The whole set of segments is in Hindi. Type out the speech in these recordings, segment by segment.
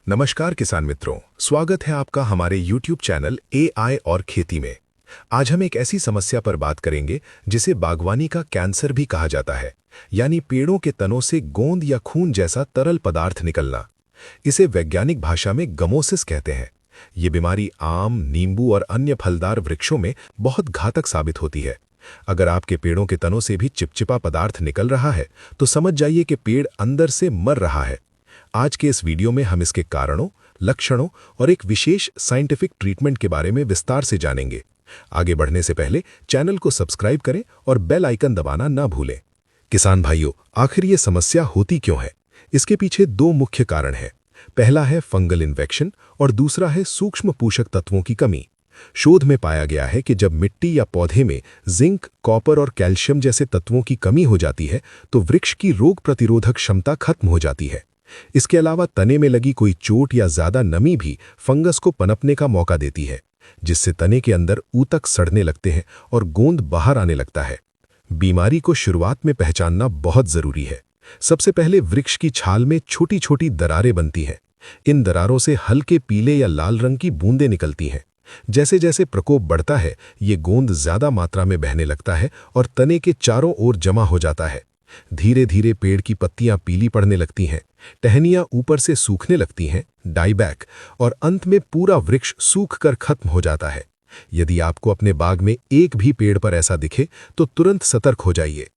नमस्कार किसान मित्रों, स्वागत है आपका हमारे YouTube चैनल एआई और खेती में। आज हम एक ऐसी समस्या पर बात करेंगे जिसे बागवानी का कैंसर भी कहा जाता है, यानी पेड़ों के तनों से गोंद या खून जैसा तरल पदार्थ निकलना। इसे वैज्ञानिक भाषा में गमोसिस कहते हैं। ये बीमारी आम, नींबू और अन्य फलदार वृक्षों में बहुत घातक साबित होती है। अगर आपके पेड़ों के तनों से भी चिपचिपा पदार्थ निकल रहा है, तो समझ जाइए कि पेड़ अंदर से मर रहा है। आज के इस वीडियो में हम इसके कारणों, लक्षणों और एक विशेष साइंटिफिक ट्रीटमेंट के बारे में विस्तार से जानेंगे। आगे बढ़ने से पहले चैनल को सब्सक्राइब करें और बेल आइकन दबाना ना भूलें। किसान भाइयों, आखिर ये समस्या होती क्यों है? इसके पीछे दो मुख्य कारण हैं। पहला है फंगल इन्फेक्शन और दूसरा है सूक्ष्म पोषक तत्वों की कमी। शोध में पाया गया है कि जब मिट्टी या पौधे में जिंक, कॉपर और कैल्शियम जैसे तत्वों की कमी हो जाती है, तो वृक्ष की रोग प्रतिरोधक क्षमता खत्म हो जाती है। इसके अलावा तने में लगी कोई चोट या ज्यादा नमी भी फंगस को पनपने का मौका देती है, जिससे तने के अंदर ऊतक सड़ने लगते हैं और गोंद बाहर आने लगता है। बीमारी को शुरुआत में पहचानना बहुत जरूरी है। सबसे पहले वृक्ष की छाल में छोटी छोटी दरारें बनती हैं। इन दरारों से हल्के पीले या लाल रंग की बूंदें निकलती हैं। जैसे जैसे प्रकोप बढ़ता है, ये गोंद ज्यादा मात्रा में बहने लगता है और तने के चारों ओर जमा हो जाता है। धीरे धीरे पेड़ की पत्तियां पीली पड़ने लगती हैं, टहनियां ऊपर से सूखने लगती हैं, डाईबैक, और अंत में पूरा वृक्ष सूख कर खत्म हो जाता है। यदि आपको अपने बाग में एक भी पेड़ पर ऐसा दिखे, तो तुरंत सतर्क हो जाइए।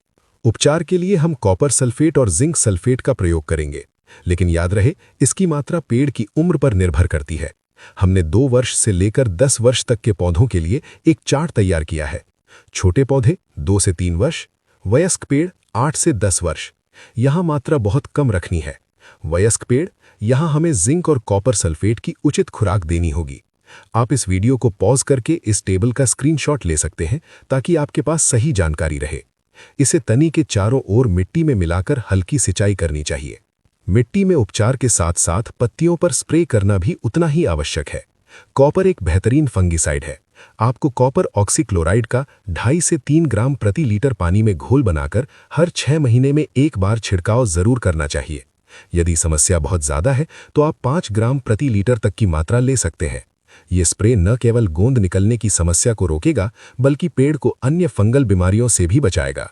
उपचार के लिए हम कॉपर सल्फेट और जिंक सल्फेट का प्रयोग करेंगे, लेकिन याद रहे, इसकी मात्रा पेड़ की उम्र पर निर्भर करती है। हमने 2 वर्ष से लेकर 10 वर्ष तक के पौधों के लिए एक चार्ट तैयार किया है। छोटे पौधे 2 से 3 वर्ष, वयस्क पेड़ 8 से 10 वर्ष। यहां मात्रा बहुत कम रखनी है। वयस्क पेड़, यहां हमें जिंक और कॉपर सल्फेट की उचित खुराक देनी होगी। आप इस वीडियो को पॉज करके इस टेबल का स्क्रीनशॉट ले सकते हैं, ताकि आपके पास सही जानकारी रहे। इसे तनी के चारों ओर मिट्टी में मिलाकर हल्की सिंचाई करनी चाहिए। मिट्टी में उपचार के साथ साथ पत्तियों पर स्प्रे करना भी उतना ही आवश्यक है। कॉपर एक बेहतरीन फंगिसाइड है। आपको कॉपर ऑक्सीक्लोराइड का 2.5 से 3 ग्राम प्रति लीटर पानी में घोल बनाकर हर 6 महीने में एक बार छिड़काव जरूर करना चाहिए। यदि समस्या बहुत ज्यादा है, तो आप 5 ग्राम प्रति लीटर तक की मात्रा ले सकते हैं। ये स्प्रे न केवल गोंद निकलने की समस्या को रोकेगा, बल्कि पेड़ को अन्य फंगल बीमारियों से भी बचाएगा।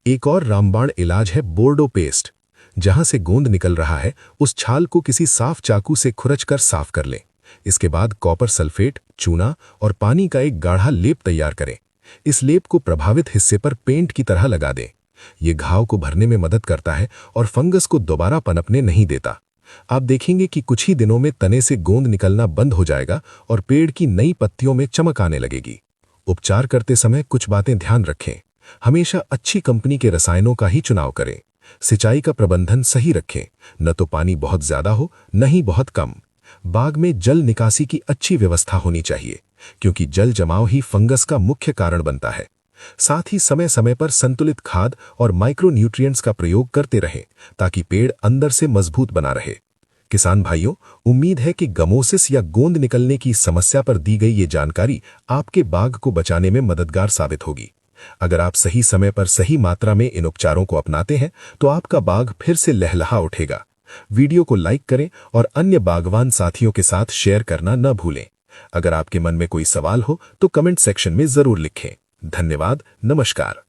एक और रामबाण इलाज है बोर्डो पेस्ट। जहां से गोंद निकल रहा है, उस छाल को किसी साफ चाकू से खुरचकर साफ कर लें। इसके बाद कॉपर सल्फेट, चूना और पानी का एक गाढ़ा लेप तैयार करें। इस लेप को प्रभावित हिस्से पर पेंट की तरह लगा दें। ये घाव को भरने में मदद करता है और फंगस को दोबारा पनपने नहीं देता। आप देखेंगे कि कुछ ही दिनों में तने से गोंद निकलना बंद हो जाएगा और पेड़ की नई पत्तियों में चमक आने लगेगी। उपचार करते समय कुछ बातें ध्यान रखें। हमेशा अच्छी कंपनी के रसायनों का ही चुनाव करें। सिंचाई का प्रबंधन सही रखें, न तो पानी बहुत ज्यादा हो, न ही बहुत कम। बाग में जल निकासी की अच्छी व्यवस्था होनी चाहिए, क्योंकि जल जमाव ही फंगस का मुख्य कारण बनता है। साथ ही समय समय पर संतुलित खाद और माइक्रो न्यूट्रिएंट्स का प्रयोग करते रहें, ताकि पेड़ अंदर से मजबूत बना रहे। किसान भाइयों, उम्मीद है कि गमोसिस या गोंद निकलने की समस्या पर दी गई ये जानकारी आपके बाग को बचाने में मददगार साबित होगी। अगर आप सही समय पर सही मात्रा में इन उपचारों को अपनाते हैं, तो आपका बाग फिर से लहलहा उठेगा। वीडियो को लाइक करें और अन्य बागवान साथियों के साथ शेयर करना न भूलें। अगर आपके मन में कोई सवाल हो, तो कमेंट सेक्शन में जरूर लिखें। धन्यवाद। नमस्कार।